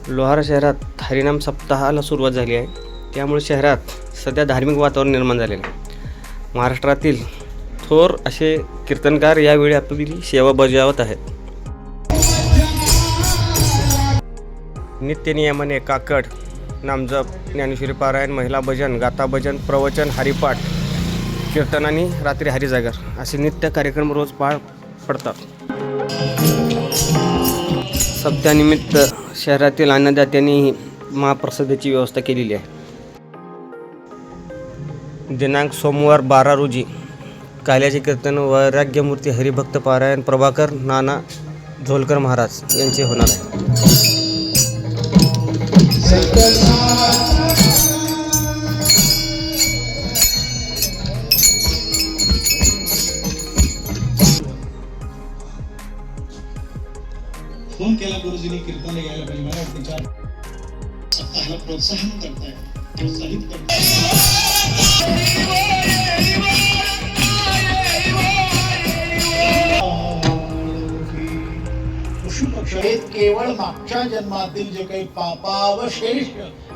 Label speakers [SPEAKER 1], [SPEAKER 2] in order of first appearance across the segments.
[SPEAKER 1] लोहारा शहरात हरिनाम सप्ताहाला सुरुवात झाली आहे. त्यामुळे शहरात सध्या धार्मिक वातावरण निर्माण झालेलं आहे. महाराष्ट्रातील थोर असे कीर्तनकार यावेळी आपली सेवा बजावत आहेत. नित्यनियमाने काकड, नामजप, ज्ञानेश्वरी पारायण, महिला भजन, गाथा भजन, प्रवचन, हरिपाठ, कीर्तन आणि रात्री हरिजागर असे नित्य कार्यक्रम रोज पार पडतात. सप्त्यानिमित्त शहरातील अन्नदात्यांनीही महाप्रसादाची व्यवस्था केलेली आहे. दिनांक सोमवार 12 रोजी काल्याचे कीर्तन वैराग्यमूर्ती हरिभक्त पारायण प्रभाकर नाना झोलकर महाराज यांचे होणार आहे.
[SPEAKER 2] फोन केला गुरुजींनी कीर्तन यायला पाहिजे. मला वाटतं सप्ताहाला प्रोत्साहन करताय, प्रोत्साहित करताय. पशु पक्षी केवळ मागच्या जन्मातील जे काही पापावशेष,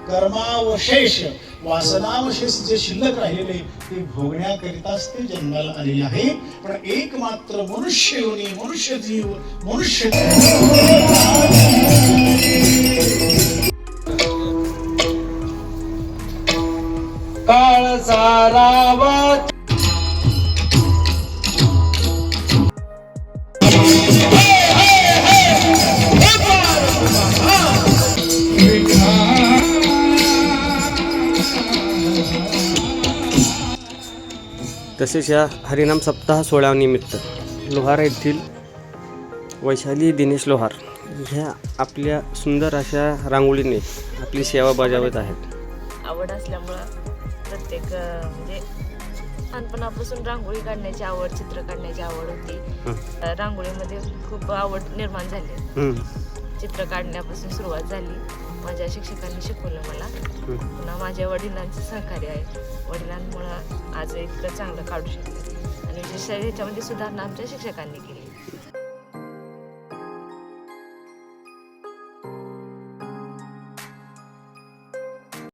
[SPEAKER 2] कर्मावशेष, वासनावशेष जे शिल्लक राहिलेले ते भोगण्याकरिताच ते जन्माला आलेले आहे. पण एक मात्र मनुष्य योनी, मनुष्य जीव, मनुष्य काळ सारावा.
[SPEAKER 1] तसेच या हरिनाम सप्ताह सोहळ्यानिमित्त लोहारा येथील वैशाली दिनेश लोहार ह्या आपल्या सुंदर अशा रांगोळीने आपली सेवा बजावत आहेत.
[SPEAKER 3] आवड असल्यामुळं प्रत्येक म्हणजे लहानपणापासून रांगोळी काढण्याची आवड, चित्र काढण्याची आवड होती. रांगोळीमध्ये खूप आवड निर्माण झाली. चित्र काढण्यापासून सुरुवात झाली. माझ्या शिक्षकांनी शिकवलं मला. पुन्हा माझ्या वडिलांचं सहकार्य आहे. वडिलांमुळं आज इतकं चांगलं काढू शकते आणि विशेष ह्याच्यामध्ये सुधारणा आमच्या शिक्षकांनी केली.